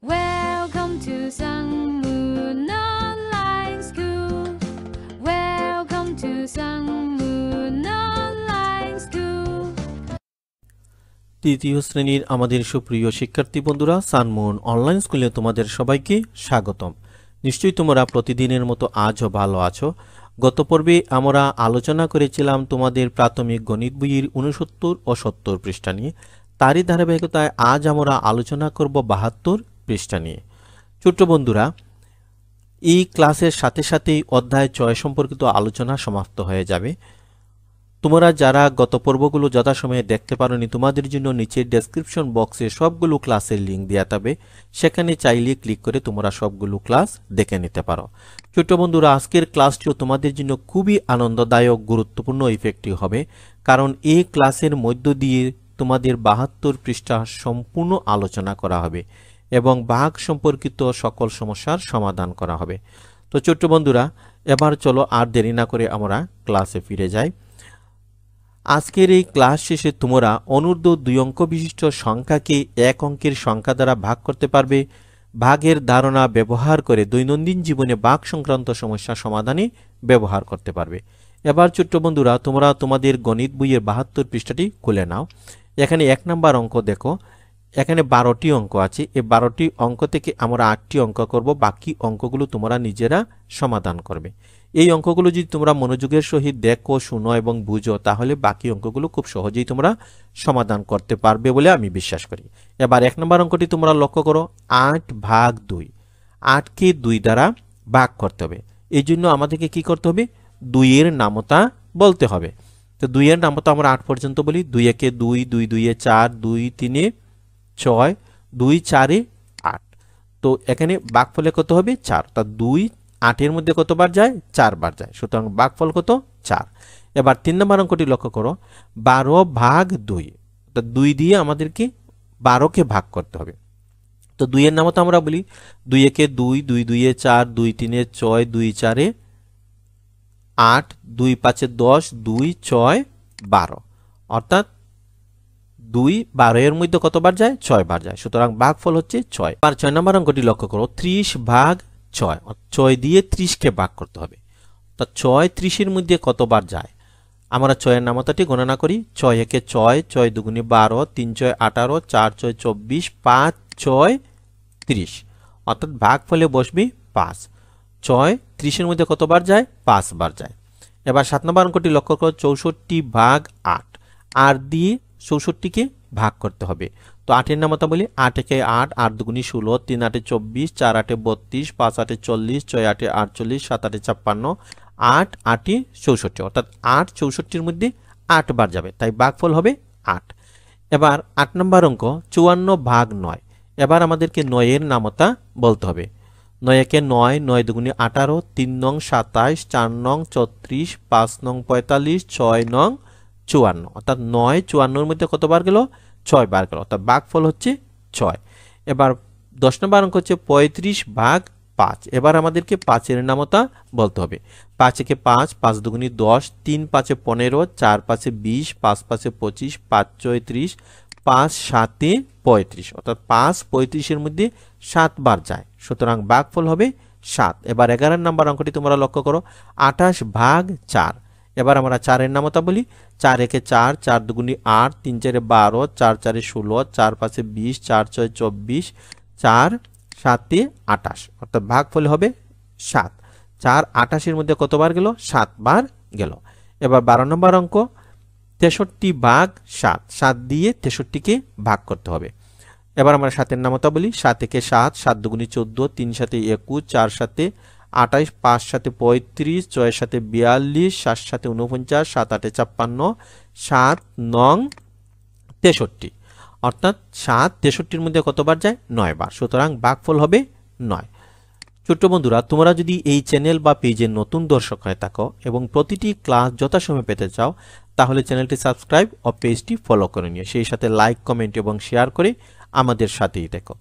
Welcome to Sangmoon Online School. Welcome to Sangmoon Online School. তৃতীয় শ্রেণীর আমাদের সুপ্রিয় শিক্ষার্থী বন্ধুরা, সানমুন অনলাইন স্কুলে তোমাদের সবাইকে স্বাগতম। নিশ্চয়ই তোমরা প্রতিদিনের মতো আজও ভালো আছো। গত পর্বে আমরা আলোচনা করেছিলাম তোমাদের প্রাথমিক গণিত বইয়ের 69 ও 70 পৃষ্ঠা নিয়ে। তারই ধারাবাহিকতায় আজ আমরা আলোচনা করব 72 পৃষ্ঠা নিয়ে। ছোট্ট বন্ধুরা, এই ক্লাসের সাথে সাথেই অধ্যায় 6 সম্পর্কিত আলোচনা সমাপ্ত হয়ে যাবে। তোমরা যারা গত পর্বগুলো যথাসময়ে দেখতে পারোনি, তোমাদের জন্য নিচের ডেসক্রিপশন বক্সে সবগুলো ক্লাসের লিঙ্ক দেওয়া থাকবে, সেখানে চাইলে ক্লিক করে তোমরা সবগুলো ক্লাস দেখে নিতে পারো। ছোট্ট বন্ধুরা, আজকের ক্লাসটিও তোমাদের জন্য খুবই আনন্দদায়ক, গুরুত্বপূর্ণ, ইফেক্টিভ হবে, কারণ এই ক্লাসের মধ্য দিয়ে তোমাদের 72 পৃষ্ঠা সম্পূর্ণ আলোচনা করা হবে এবং ভাগ সম্পর্কিত সকল সমস্যার সমাধান করা হবে। তো ছোট্ট বন্ধুরা, এবার চলো আর দেরি না করে আমরা ক্লাসে ফিরে যাই। আজকের এই ক্লাস শেষে তোমরা অনূর্ধ্ব 2 অঙ্ক বিশিষ্ট সংখ্যাকে 1 অঙ্কের সংখ্যা দ্বারা ভাগ করতে পারবে। ভাগের ধারণা ব্যবহার করে দৈনন্দিন জীবনে ভাগ সংক্রান্ত সমস্যা সমাধানে ব্যবহার করতে পারবে। এবার ছোট্ট বন্ধুরা, তোমরা তোমাদের গণিত বইয়ের 72 পৃষ্ঠাটি খুলে নাও। এখানে 1 নম্বর অঙ্ক দেখো, এখানে 12টি অঙ্ক আছে। এই 12টি অঙ্ক থেকে আমরা 8টি অঙ্ক করব, বাকি অঙ্কগুলো তোমরা নিজেরা সমাধান করবে। এই অঙ্কগুলো যদি তোমরা মনোযোগের সহিত দেখো, শুনো এবং বুঝো, তাহলে বাকি অঙ্কগুলো খুব সহজেই তোমরা সমাধান করতে পারবে বলে আমি বিশ্বাস করি। এবার 1 নম্বর অঙ্কটি তোমরা লক্ষ্য করো, 8 ভাগ 2। 8কে 2 দ্বারা ভাগ করতে হবে। এই জন্য আমাদেরকে কি করতে হবে? 2 এর নামতা বলতে হবে। তো 2 এর নামতা আমরা 8 পর্যন্ত বলি। 2 একে 2, 2 2 এ 4, 2 3 এ 6, 2 4 এ 8। তো এখানে ভাগফলে কত হবে? 4। তা 2 8 এর মধ্যে কতবার যায়? 4 বার যায়। সুতরাং ভাগফল কত? 4। এবার 3 নম্বর অঙ্কটি লক্ষ্য করো, 12 ভাগ 2। তো 2 দিয়ে আমাদেরকে 12কে ভাগ করতে হবে। তো 2 এর নামতা আমরা বলি 2 একে 2, 2 2 এ 4, 2 3 এ 6, 2 4 এ 8, 2 5 এ 10, 2 6 12। অর্থাৎ 2 12 এর মধ্যে কতবার যায়? 6 বার যায়। সুতরাং ভাগফল হচ্ছে 6। আর 6 নম্বর অঙ্কটি লক্ষ্য করো, 30 ভাগ 6। 6 দিয়ে 30কে ভাগ করতে হবে। তা 6 30 এর মধ্যে কতবার যায়? আমরা 6 এর নামতাটি গণনা করি। 6 একে 6, 6 দুগুণে 12, 3 6 18, 4 6 24, 5 6 30। অর্থাৎ ভাগফলে বসবে 5। 6 30 এর মধ্যে কতবার যায়? 5 বার যায়। এবার 7 নম্বর অঙ্কটি লক্ষ্য করো, 64 ভাগ 8। 8 দিয়ে 64কে ভাগ করতে হবে। তো 8 এর নামতা বলি 8 একে 8, 8 দুগুণে 16, 3 8 24, 4 8 32, 5 8 40, 6 8 48, 7 8 56, 8 8 64। অর্থাৎ 8 64 এর মধ্যে 8 বার যাবে, তাই ভাগফল হবে 8। এবার 8 নম্বর অঙ্ক, 54 ভাগ 9। এবার আমাদেরকে 9 এর নামতা বলতে হবে। 9 একে 9, 9 দুগুণে 18, 3 নং 27, 4 নং 34, 5 নং 45, 6 নং 54। অর্থাৎ 9 54 এর মধ্যে কতবার গেল? 6 বার গেল। অর্থাৎ ভাগফল হচ্ছে 6। এবার 10 নম্বর অঙ্ক হচ্ছে 35 ভাগ 5। এবার আমাদেরকে 5 এর নামতা বলতে হবে। 5 একে 5, 5 দুগুণে 10, 3 5 এ 15, 4 5 এ 20, 5 5 এ 25, 5 6 30, 5 7 এ 35। অর্থাৎ 5 35 এর মধ্যে 7 বার যায়। সুতরাং ভাগফল হবে 7। এবার 11 নম্বর অঙ্কটি তোমরা লক্ষ্য করো, 28 ভাগ 4। এবার আমরা 4 এর নামতা বলি। 4 একে 4, 4 দুগুণে 8, 3 4 এ 12, 4 4 এ 16, 4 5 এ 20, 4 6 24, 4 7 এ 28। অর্থাৎ ভাগফল হবে 7। 4 28 এর মধ্যে কতবার গেল? 7 বার গেল। এবার 12 নম্বর অঙ্ক, 63 ভাগ 7। 7 দিয়ে 63কে ভাগ করতে হবে। এবার আমরা 7 এর নামতা বলি। 7 একে 7, 7 দুগুণে 14, 3 7 এ 21, 4 7 এ 28, 5 7 এ 35, 6 7 এ 42, 7 7 এ 49, 7 8 এ 56, 7 নং 63। অর্থাৎ 7 63 এর মধ্যে কতবার যায়? 9 বার। সুতরাং ভাগফল হবে 9। ছোট্ট বন্ধুরা, তোমরা যদি এই চ্যানেল বা পেজের নতুন দর্শক হয়ে থাকো এবং প্রতিটি ক্লাস যথাসময়ে পেতে চাও, তাহলে চ্যানেলটি সাবস্ক্রাইব ও পেজটি ফলো করে নিও। সেই সাথে লাইক, কমেন্ট এবং শেয়ার করে আমাদের সাথেই দেখো।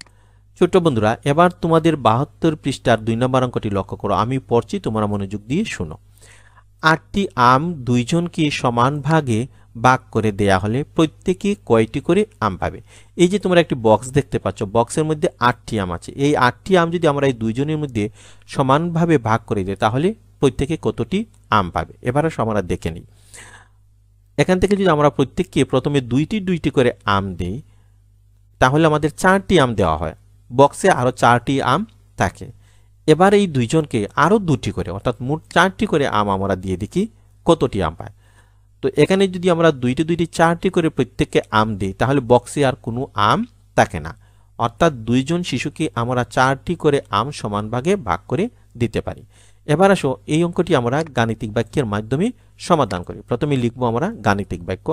ছোট্ট বন্ধুরা, এবার তোমাদের 72 পৃষ্ঠার 2 নম্বর অঙ্কটি লক্ষ্য করো। আমি পড়ছি, তোমরা মনোযোগ দিয়ে শুনো। 8টি আম 2 জনকে সমান ভাগে ভাগ করে দেয়া হলে প্রত্যেকে কয়টি করে আম পাবে। এই যে তোমরা একটি বক্স দেখতে পাচ্ছ, বক্সের মধ্যে 8টি আম আছে। এই 8টি আম যদি আমরা এই দুইজনের মধ্যে সমানভাবে ভাগ করে দিই তাহলে প্রত্যেকে কতটি আম পাবে। এবার আমরা দেখে নিই। এখান থেকে যদি আমরা প্রত্যেককে প্রথমে দুইটি করে আম দিই তাহলে আমাদের 4টি আম দেওয়া হয়, বক্সে আরো 4টি আম থাকে। এবার এই দুইজনকে আরো 2টি করে অর্থাৎ মোট 4টি করে আম আমরা দিয়ে দেখি কতটি আম পায়। তো এখানে যদি আমরা দুইটি 4টি করে প্রত্যেককে আম দিই তাহলে বক্সে আর কোনো আম থাকে না, অর্থাৎ দুইজন শিশুকে আমরা 4টি করে আম সমান ভাগে ভাগ করে দিতে পারি। এবার আসো এই অঙ্কটি আমরা গাণিতিক বাক্যের মাধ্যমে সমাধান করি। প্রথমে লিখবো আমরা গাণিতিক বাক্য।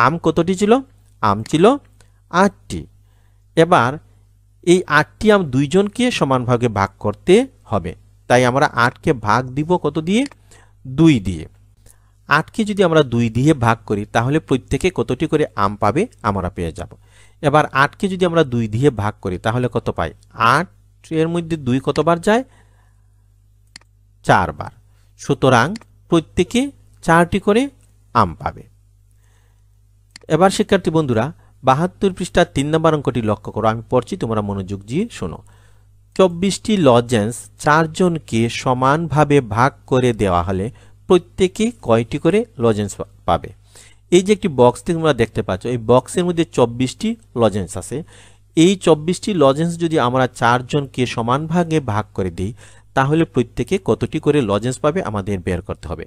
আম কতটি ছিল? আম ছিল 8টি। এবার এই 8টি আম দুইজনকে সমান ভাগে ভাগ করতে হবে, তাই আমরা 8কে ভাগ দিব কত দিয়ে? 2 দিয়ে। 8কে যদি আমরা 2 দিয়ে ভাগ করি তাহলে প্রত্যেকে কতটি করে আম পাবে আমরা পেয়ে যাব। এবার 8কে যদি আমরা 2 দিয়ে ভাগ করি তাহলে কত পাই? 8 এর মধ্যে 2 কতবার যায়? 4 বার। সুতরাং প্রত্যেকে 4টি করে আম পাবে। এবার শিক্ষার্থী বন্ধুরা 72 পৃষ্ঠার 3 নম্বর অঙ্কটি লক্ষ্য করো, আমি পড়ছি, তোমরা মনোযোগ দিয়ে শোনো। 24টি লজেন্স 4 জনকে সমানভাবে ভাগ করে দেওয়া হলে প্রত্যেকে কয়টি করে লজেন্স পাবে। এই যে একটি বক্স তোমরা দেখতে পাচ্ছ, এই বক্সের মধ্যে 24টি লজেন্স আছে। এই 24টি লজেন্স যদি আমরা 4 জনকে সমান ভাগে ভাগ করে দিই তাহলে প্রত্যেকে কতটি করে লজেন্স পাবে আমাদের বের করতে হবে।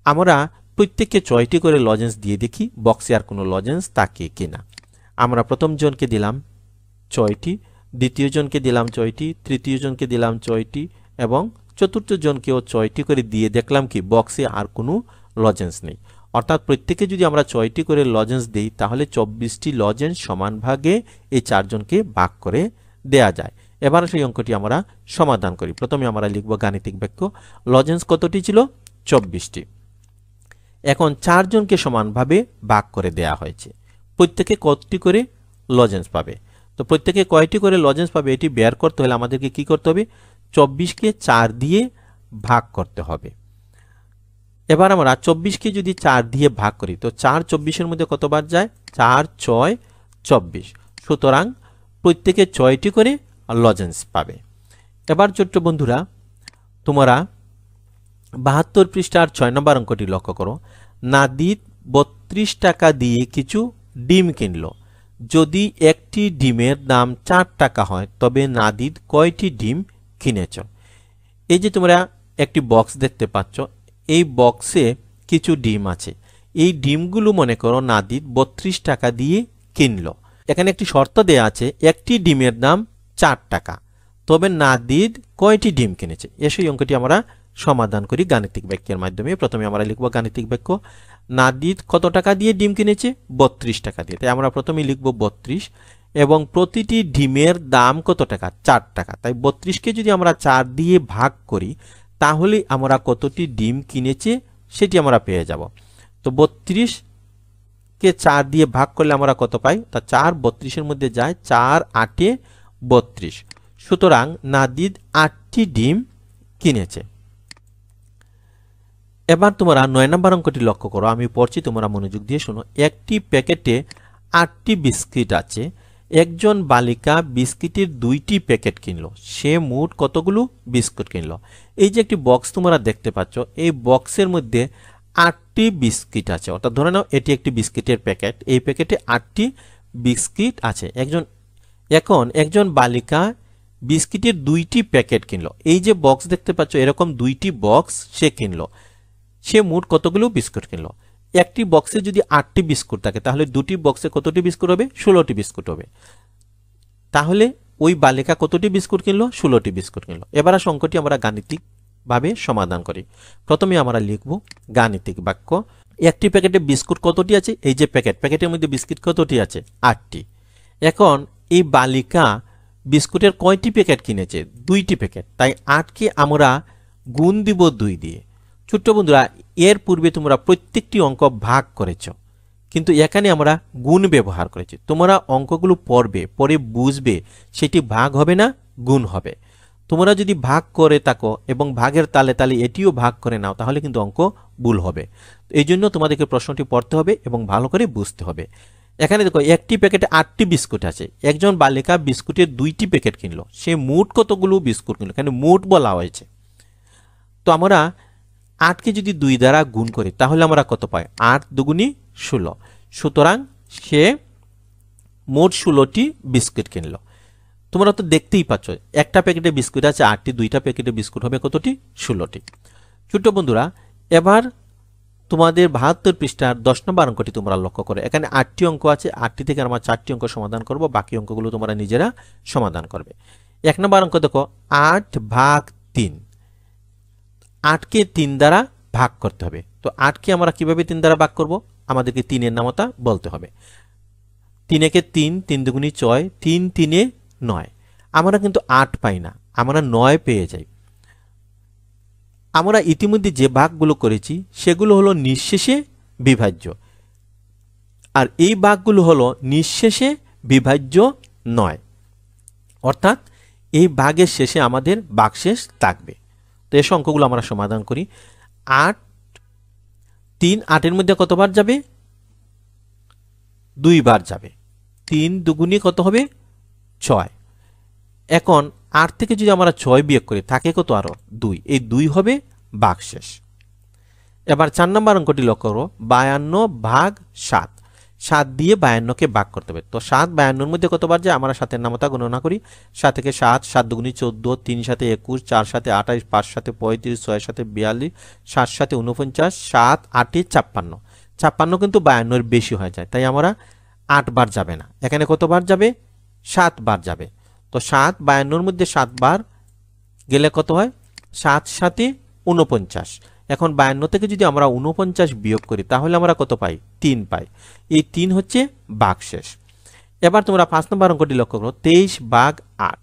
আমরা প্রত্যেককে 6টি করে লজেন্স দিয়ে দেখি বক্সে আর কোনো লজেন্স থাকে কিনা। আমরা প্রথম জনকে দিলাম 6টি, দ্বিতীয় জনকে দিলাম 6টি, তৃতীয় জনকে দিলাম 6টি এবং চতুর্থ জনকেও 6টি করে দিয়ে দেখলাম কি বক্সে আর কোনো লজেন্স নেই। অর্থাৎ প্রত্যেকে যদি আমরা 6টি করে লজেন্স দেই তাহলে 24টি লজেন্স সমান ভাগে এই 4 জনকে ভাগ করে দেয়া যায়। এবার সেই অঙ্কটি আমরা সমাধান করি। প্রথমে আমরা লিখব গাণিতিক বাক্য। লজেন্স কতটি ছিল? 24টি। এখন 4 জনকে সমানভাবে ভাগ করে দেয়া হয়েছে, প্রত্যেকে কতটি করে লজেন্স পাবে। তো প্রত্যেকে কয়টি করে লজেন্স পাবে এটি বের করতে হলে আমাদেরকে কি করতে হবে? 24কে 4 দিয়ে ভাগ করতে হবে। এবার আমরা 24কে যদি 4 দিয়ে ভাগ করি তো 4 24-এর মধ্যে কতবার যায়? 4 6 24। সুতরাং প্রত্যেকে 6টি করে লজেন্স পাবে। এবার ছোট্ট বন্ধুরা তোমরা 72 পৃষ্ঠার 6 নম্বর অঙ্কটি লক্ষ্য করো। নাদিদ 32 টাকা দিয়ে কিছু ডিম কিনলো। যদি একটি ডিমের দাম 4 টাকা হয় তবে নাদিদ কয়টি ডিম কিনেছ? এই যে তোমরা একটি বক্স দেখতে পাচ্ছ, এই বক্সে কিছু ডিম আছে। এই ডিমগুলো মনে করো নাদিদ 32 টাকা দিয়ে কিনলো। এখানে একটি শর্ত দেয়া আছে, একটি ডিমের দাম 4 টাকা, তবে নাদিদ কয়টি ডিম কিনেছে। এই অঙ্কটি আমরা সমাধান করি গাণিতিক বাক্যের মাধ্যমে। প্রথমে আমরা লিখব গাণিতিক বাক্য। নাদিদ কত টাকা দিয়ে ডিম কিনেছে? 32 টাকা দিয়ে। তাই আমরা প্রথমে লিখব 32 এবং প্রতিটি ডিমের দাম কত টাকা? 4 টাকা। তাই 32কে যদি আমরা 4 দিয়ে ভাগ করি তাহলে আমরা কতটি ডিম কিনেছে সেটি আমরা পেয়ে যাব। তো 32কে 4 দিয়ে ভাগ করলে আমরা কত পাই? তা 4 32-এর মধ্যে যায়, 4 8 32। সুতরাং নাদিদ 8টি ডিম কিনেছে। এবার তোমরা 9 নম্বর অঙ্কটি লক্ষ্য করো, আমি পড়ছি, তোমরা মনোযোগ দিয়ে শোনো। একটি প্যাকেটে 8টি বিস্কিট আছে। একজন বালিকা বিস্কিটের 2টি প্যাকেট কিনলো। সে মোট কতগুলো বিস্কুট কিনলো? এই যে একটি বক্স তোমরা দেখতে পাচ্ছ, এই বক্সের মধ্যে 8টি বিস্কিট আছে, অর্থাৎ ধরে নাও এটি একটি বিস্কিটের প্যাকেট। এই প্যাকেটে 8টি বিস্কিট আছে। এখন একজন বালিকা বিস্কিটের 2টি প্যাকেট কিনলো। এই যে বক্স দেখতে পাচ্ছ এরকম 2টি বক্স সে কিনলো। সে মোট কতগুলো বিস্কুট কিনলো? একটি বক্সে যদি 8টি বিস্কুট থাকে তাহলে 2টি বক্সে কতটি বিস্কুট হবে? 16টি বিস্কুট হবে। তাহলে ওই বালিকা কতটি বিস্কুট কিনলো? 16টি বিস্কুট কিনলো। এবার অঙ্কটি আমরা গাণিতিক ভাবে সমাধান করি। প্রথমে আমরা লিখব গাণিতিক বাক্য। একটি প্যাকেটে বিস্কুট কতটি আছে? এই যে প্যাকেটের মধ্যে বিস্কুট কতটি আছে? 8টি। এখন এই বালিকা বিস্কুটের কয়টি প্যাকেট কিনেছে? 2টি প্যাকেট। তাই 8কে আমরা গুণ দিব 2 দিয়ে। ছোট্ট বন্ধুরা এর পূর্বে তোমরা প্রত্যেকটি অঙ্ক ভাগ করেছ, কিন্তু এখানে আমরা গুণ ব্যবহার করেছি। তোমরা অঙ্কগুলো পড়বে, পরে বুঝবে, সেটি ভাগ হবে না গুণ হবে। তো তোমরা যদি ভাগ করে থাকো এবং ভাগের তালে তালে এটিও ভাগ করে নাও তাহলে কিন্তু অঙ্ক ভুল হবে। এই জন্য তোমাদেরকে প্রশ্নটি পড়তে হবে এবং ভালো করে বুঝতে হবে। এখানে দেখো একটি প্যাকেটে 8টি বিস্কুট আছে, একজন বালিকা বিস্কুটের 2টি প্যাকেট কিনলো, সে মোট কতগুলো বিস্কুট কিনলো, এখানে মোট বলা হয়েছে। তো আমরা 8কে যদি 2 দ্বারা গুণ করি তাহলে আমরা কত পাই? 8 দুগুণী 16। সুতরাং সে মোট 16টি বিস্কুট কিনলো। তোমরা তো দেখতেই পাচ্ছ একটা প্যাকেটে বিস্কুট আছে 8টি, 2টা প্যাকেটে বিস্কুট হবে কতটি? 16টি। ছোট্ট বন্ধুরা, এবার তোমাদের 72 পৃষ্ঠার 10 নম্বর অঙ্কটি তোমরা লক্ষ্য করো। এখানে 8টি অঙ্ক আছে, 8টি থেকে আমরা 4টি অঙ্ক সমাধান করব, বাকি অঙ্কগুলো তোমরা নিজেরা সমাধান করবে। 1 নম্বর অঙ্ক দেখো 8 ভাগ 3। 8কে 3 দ্বারা ভাগ করতে হবে। তো 8কে আমরা কিভাবে 3 দ্বারা ভাগ করব? আমাদেরকে 3-এর নামতা বলতে হবে। 3 একে 3, 3 দুগুণী 6, 3 3-এ 9। আমরা কিন্তু 8 পাই না, আমরা 9 পেয়ে যাই। আমরা ইতিমধ্যে যে ভাগগুলো করেছি সেগুলো হলো নিঃশেষে বিভাজ্য, আর এই ভাগগুলো হলো নিঃশেষে বিভাজ্য নয়, অর্থাৎ এই ভাগের শেষে আমাদের ভাগশেষ থাকবে। তো এই অঙ্কগুলো আমরা সমাধান করি। 8 3 8-এর মধ্যে কতবার যাবে? 2 বার যাবে। 3 দুগুণী কত হবে? 6। এখন 8 থেকে যদি আমরা 6 বিয়োগ করি থাকে কত? আরো 2। এই 2 হবে ভাগশেষ। এবার 4 নম্বর অঙ্কটি লক্ষ্য করো 52 ভাগ 7। 7 দিয়ে 52কে ভাগ করতে হবে। তো 7 52-এর মধ্যে কতবার যায়? আমরা 7-এর নামতা গণনা করি। 7 থেকে 7, 7 দুগুণী 14, 3 7 21, 4 7 28, 5 7 35, 6 7 42, 7 7 49, 7 8 56। 56 কিন্তু 52-এর বেশি হয়ে যায়, তাই আমরা 8 বার যাবে না, এখানে কতবার যাবে? 7 বার যাবে। তো 7 52-এর মধ্যে 7 বার গেলে কত হয়? 7 7 49। এখন 52 থেকে যদি আমরা 49 বিয়োগ করি তাহলে আমরা কত পাই? 3 পাই। এই 3 হচ্ছে ভাগশেষ। এবার তোমরা 5 নম্বর অঙ্কটি লক্ষ্য করো 23 ভাগ 8।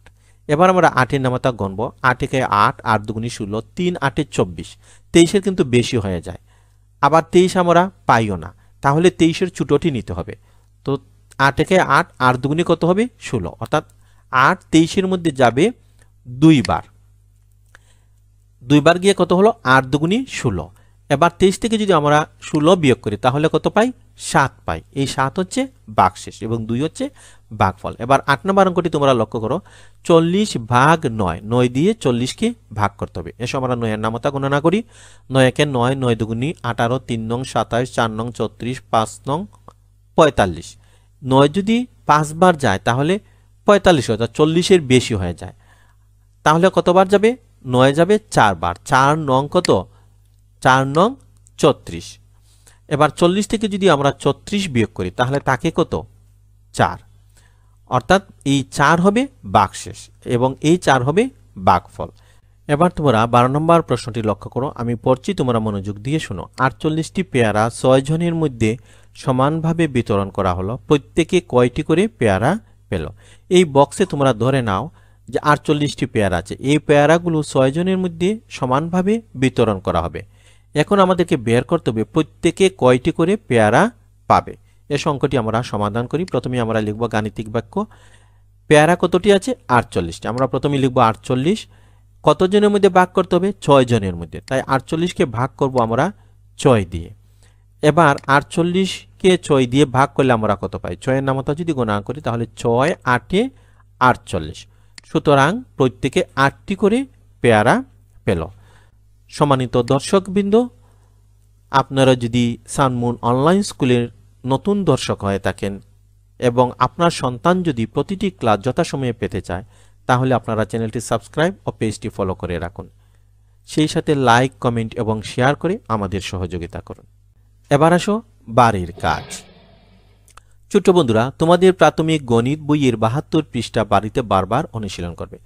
এবার আমরা 8-এর নামতা গণব। 8 একে 8, 8 দুগুণী 16, 3 8 24। 23-এর কিন্তু বেশি হয়ে যায়, আবার 23 আমরা পাইও না, তাহলে 23-এর ছোটটি নিতে হবে। তো 8 একে 8, 8 দুগুণী কত হবে? 16, অর্থাৎ 8 23-এর মধ্যে যাবে 2 বার। 2 বার গিয়ে কত হলো? 8 দুগুণী 16। এবার 23 থেকে যদি আমরা 16 বিয়োগ করি তাহলে কত পাই? 7 পাই। এই 7 হচ্ছে ভাগশেষ এবং 2 হচ্ছে ভাগফল। এবার 8 নম্বর অঙ্কটি তোমরা লক্ষ্য করো 40 ভাগ 9। 9 দিয়ে 40-কে ভাগ করতে হবে। এসব আমরা 9-এর নামতা গণনা করি। 9 একে 9, 9 দুগুণী 18, 3 নং 27, 4 নং 34, 5 নং 45। 9 যদি 5 বার যায় তাহলে 45, অর্থাৎ 40-এর বেশি হয়ে যায়। তাহলে কতবার যাবে? 9 যাবে 4 বার। 4 নং কত? 4 নং 34। এবার 40 থেকে যদি আমরা 34 বিয়োগ করি তাহলে তাকে কত? 4, অর্থাৎ এই 4 হবে ভাগশেষ এবং এই 4 হবে ভাগফল। এবার তোমরা 12 নম্বর প্রশ্নটি লক্ষ্য করো, আমি পড়ছি, তোমরা মনোযোগ দিয়ে শোনো। 48টি পেয়ারা 6 জনের মধ্যে সমানভাবে বিতরণ করা হলো, প্রত্যেকে কয়টি করে পেয়ারা পেল? এই বক্সে তোমরা ধরে নাও যে 48টি পেয়ারা আছে, এই পেয়ারাগুলো 6 জনের মধ্যে সমানভাবে বিতরণ করা হবে। এখন আমাদেরকে বের করতে হবে প্রত্যেকে কয়টি করে পেয়ারা পাবে। এই অঙ্কটি আমরা সমাধান করি। প্রথমে আমরা লিখব গাণিতিক বাক্য, পেয়ারা কতটি আছে? 48টি। আমরা প্রথমে লিখব 48, কতজনের মধ্যে ভাগ করতে হবে? 6 জনের মধ্যে, তাই 48-কে ভাগ করব আমরা 6 দিয়ে। এবার 48-কে 6 দিয়ে ভাগ করলে আমরা কত পাই? 6-এর নামতা যদি গণনা করি তাহলে 6 8 48। সুতরাং প্রত্যেকে 8টি করে পেয়ারা পেল। সম্মানিত দর্শকবৃন্দ, আপনারা যদি সানমুন অনলাইন স্কুলের নতুন দর্শক হয়ে থাকেন এবং আপনার সন্তান যদি প্রতিটি ক্লাস যথাসময়ে পেতে চায় তাহলে আপনারা চ্যানেলটি সাবস্ক্রাইব ও পেজটি ফলো করে রাখুন। সেই সাথে লাইক, কমেন্ট এবং শেয়ার করে আমাদের সহযোগিতা করুন। এবার আসো বাড়ির কাজ। ছোট্ট বন্ধুরা, তোমাদের প্রাথমিক গণিত বইয়ের 72 পৃষ্ঠা বাড়িতে বারবার অনুশীলন করবে।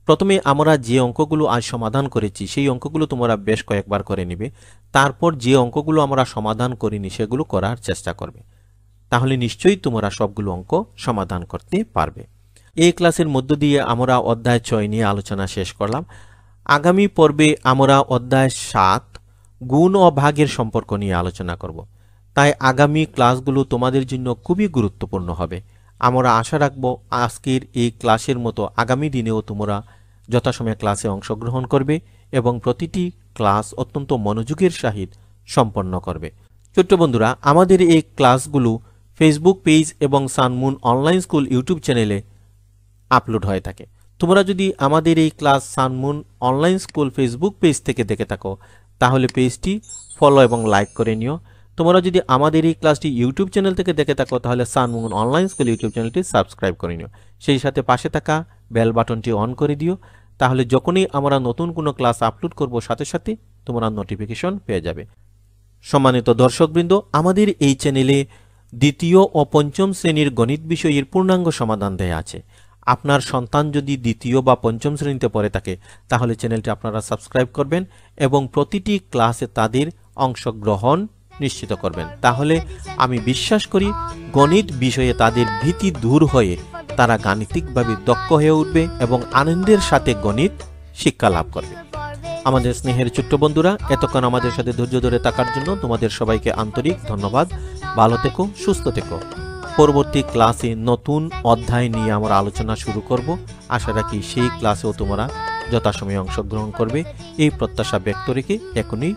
প্রথমে আমরা যে অঙ্কগুলো আজ সমাধান করেছি সেই অঙ্কগুলো তোমরা বেশ কয়েকবার করে নিবে। তারপর যে অঙ্কগুলো আমরা সমাধান করিনি সেগুলো করার চেষ্টা করবে, তাহলে নিশ্চয়ই তোমরা সবগুলো অঙ্ক সমাধান করতে পারবে। এই ক্লাসের মধ্য দিয়ে আমরা অধ্যায় 6 নিয়ে আলোচনা শেষ করলাম। আগামী পর্বে আমরা অধ্যায় 7 গুণ ও ভাগের সম্পর্ক নিয়ে আলোচনা করব। তাই আগামী ক্লাসগুলো তোমাদের জন্য খুবই গুরুত্বপূর্ণ হবে। আমরা আশা রাখব আজকের এই ক্লাসের মতো আগামী দিনেও তোমরা যথাসময়ে ক্লাসে অংশগ্রহণ করবে এবং প্রতিটি ক্লাস অত্যন্ত মনোযোগের সহিত সম্পন্ন করবে। ছোট্ট বন্ধুরা, আমাদের এই ক্লাসগুলো ফেসবুক পেজ এবং সানমুন অনলাইন স্কুল ইউটিউব চ্যানেলে আপলোড হয়ে থাকে। তোমরা যদি আমাদের এই class Sunmoon online school Facebook page থেকে দেখে থাকো তাহলে পেজটি ফলো এবং লাইক করে নিও। তোমরা যদি আমাদের এই ক্লাসটি ইউটিউব চ্যানেল থেকে দেখে থাকো তাহলে সানমুন অনলাইন স্কুল ইউটিউব চ্যানেলটি সাবস্ক্রাইব করে নিও। সেই সাথে পাশে থাকা বেল বাটনটি অন করে দিও, তাহলে যখনই আমরা নতুন কোনো ক্লাস আপলোড করব সাথে সাথে তোমরা নোটিফিকেশন পেয়ে যাবে। সম্মানিত দর্শকবৃন্দ, আমাদের এই চ্যানেলে দ্বিতীয় ও পঞ্চম শ্রেণীর গণিত বিষয়ের পূর্ণাঙ্গ সমাধান দেয়া আছে। আপনার সন্তান যদি দ্বিতীয় বা পঞ্চম শ্রেণীতে পড়ে থাকে তাহলে চ্যানেলটি আপনারা সাবস্ক্রাইব করবেন এবং প্রতিটি ক্লাসে তাদের অংশগ্রহণ নিশ্চিত করবেন। তাহলে আমি বিশ্বাস করি গণিত বিষয়ে তাদের ভীতি দূর হয়ে তারা গাণিতিকভাবে দক্ষ হয়ে উঠবে এবং আনন্দের সাথে গণিত শিক্ষা লাভ করবে। আমাদের স্নেহের ছোট্ট বন্ধুরা, এতক্ষণ আমাদের সাথে ধৈর্য ধরে থাকার জন্য তোমাদের সবাইকে আন্তরিক ধন্যবাদ। ভালো থেকো, সুস্থ থেকো। পরবর্তী ক্লাসে নতুন অধ্যায় নিয়ে আমরা আলোচনা শুরু করব। আশা রাখি সেই ক্লাসেও তোমরা যথাসময়ে অংশগ্রহণ করবে। এই প্রত্যাশা ব্যক্ত রেখে এখনই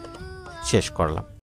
শেষ করলাম।